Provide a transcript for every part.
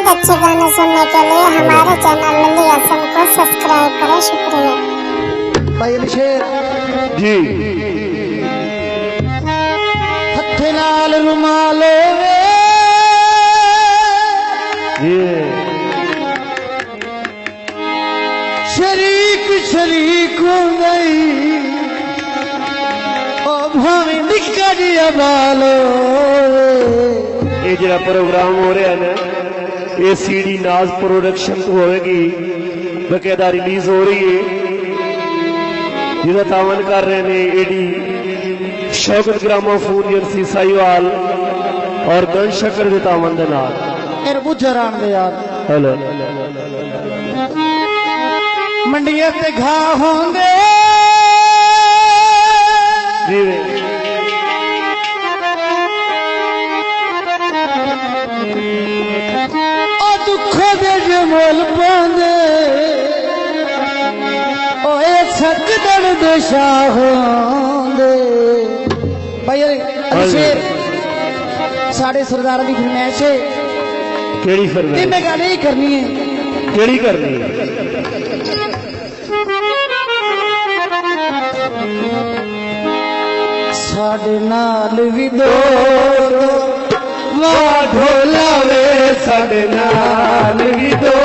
मजीद अच्छे गाने सुनने के लिए हमारे चैनल लल्ली हसन को सब्सक्राइब करें। शुक्रिया भाई शेर जी। हथे नाल रुमाल शरीक शरीक भावे निका जिया बालो। ये जरा प्रोग्राम हो रहा है ना, ये सीडी नाज प्रोडक्शन तो होगी, बकायदा रिलीज हो रही है, जिसका तावन कर रहे हैं एडी शौकत ग्रामोफोन जर्सी साहिवाल और गन शकर के तावन दे नाल। फिर बुझर आन दे यार। हेलो मंडिया ते घा होंदे जी ओ दुख दे जमल पांदे ओए सच दर्द शाह होंदे। भाई शेर साढ़े सरदार की फरमाइश है, केड़ी फरमाइश? मैं गल यही करनी है। केड़ी करनी है? साढ़े नाल भी दो वाह ढोला वे, साढ़े नाल भी दो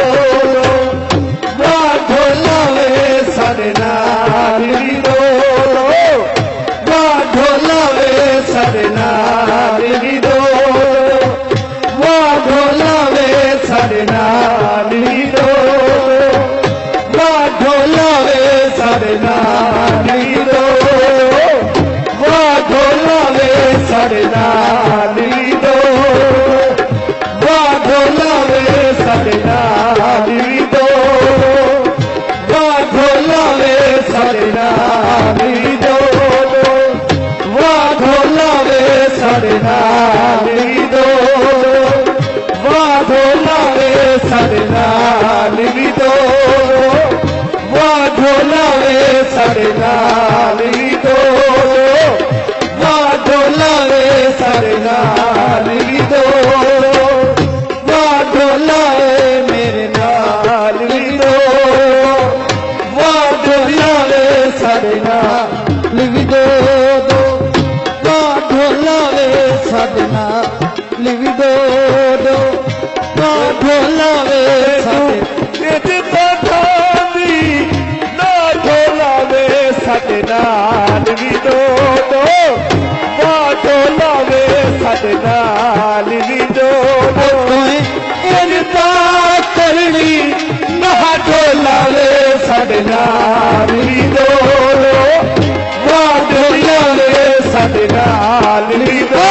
वाह ढोला वे, साढ़े नाल भी दो वाह ढोला वे, साढ़े नाल भी दो वाह ढोला वे, साढ़े नाल भी दो वाह ढोला वे, साढ़े नाल भी दो वाह ढोला वे, साढ़े नाल भी दो वाह ढोला वे, साढ़े नाल भी दो वाह ढोला वे, साढ़े नाल भी दो वाह ढोला वे, साढ़े नाल भी दो वाह ढोला वे, साढ़े नाल भी दो वाह ढोला वे, साढ़े नाल भी दो वाह ढोला वे, साढ़े नाल भी दो वाह ढोला वे, मेरे नाल भी दो वाह ढोला वे, साढ़े नाल लिवी दो वाह ढोला वे, साढ़े नाल लिवी दो वाह ढोला वे, साढ़े नाल भी दो वाह ढोला वे, साढ़े नाल भी दो इनता करनी महा ढोला वे, साढ़े नाल भी दो वाह ढोला वे, साढ़े नाल भी दो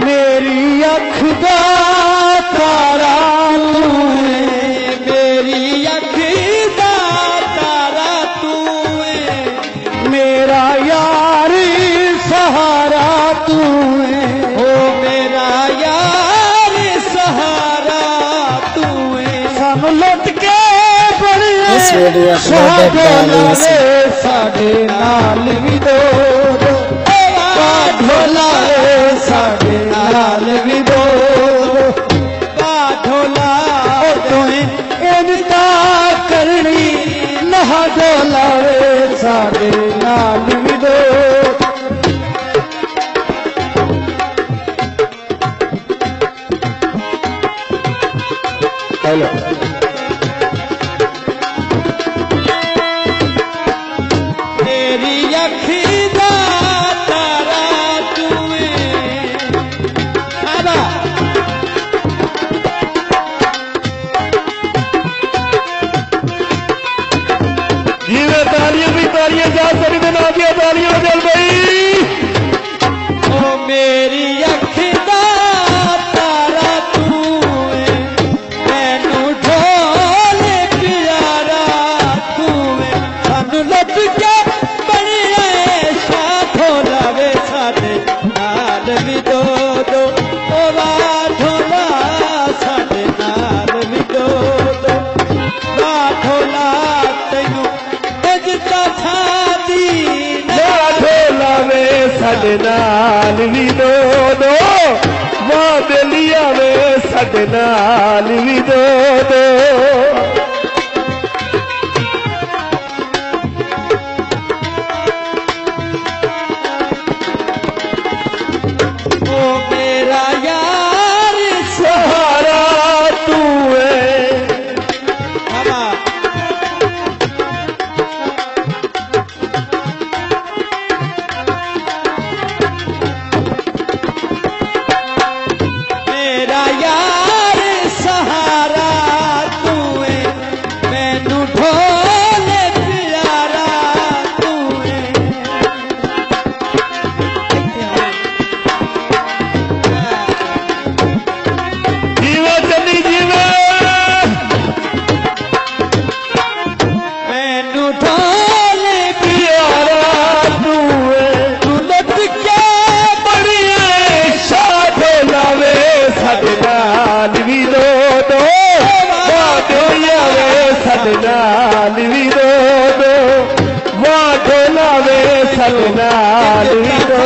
मेरी अख दा तारा तू है, मेरी अख दा तारा तू है, मेरा यार सहारा तू है, ओ मेरा यार सहारा तू है। सानू लुट के बड़ी इस वीडियो अपलोडेड बाय साढ़े नाल भी दो ढोला वे, साढ़े नाल भी दो ढोला इनता करनी नहा ढोला वे, साढ़े नाल भी दो हेलो तेरी अखी दा तारा तू आबा जीवे तालियां भी तालियां जा सकते ना दिया तालियां चल गई। ओ मेरी अखी दा तारा तू मैनू ढोल प्यारा तू सानू लुट के बड़ी ऐशा ढोला वे, साढ़े नाल भी दो ओ वाह ढोला, साढ़े नाल भी दो वाह ढोला तैनू साडे नाल भी दो दो मां बेलिया वे साडे नाल भी दो दो मेरा यार सहारा तू है मेरा यार सहारा तू है मैनू ढोल प्यारा तू है जीवा चली जीवा मैनू ढोल प्यारा तू है लुट के बड़िए शाद लावे साडे नाल भी दो दो मां बेलिया वे साडे नाल भी दो दो मां ढोलावे साडे नाल भी दो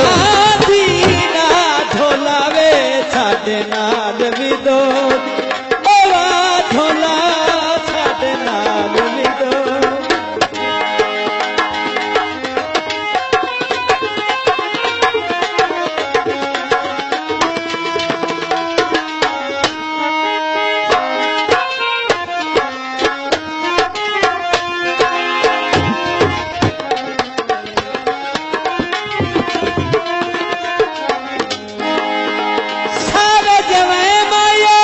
दीना ढोलावे साडे नाल भी दो ओवा ढोला साडे नाल भी दो सारे जमे माया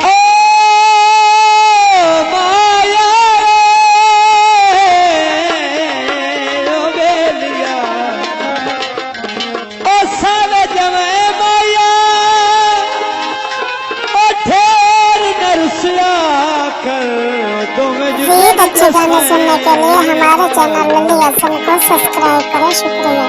ओ माया ओ बेलिया ओ सारे जमे माया ओ ठेर नरसिया कर तुम मजीद अच्छे गाने सुनने के लिए हमारे चैनल लल्ली एफएम को सब्सक्राइब करें। शुक्रिया।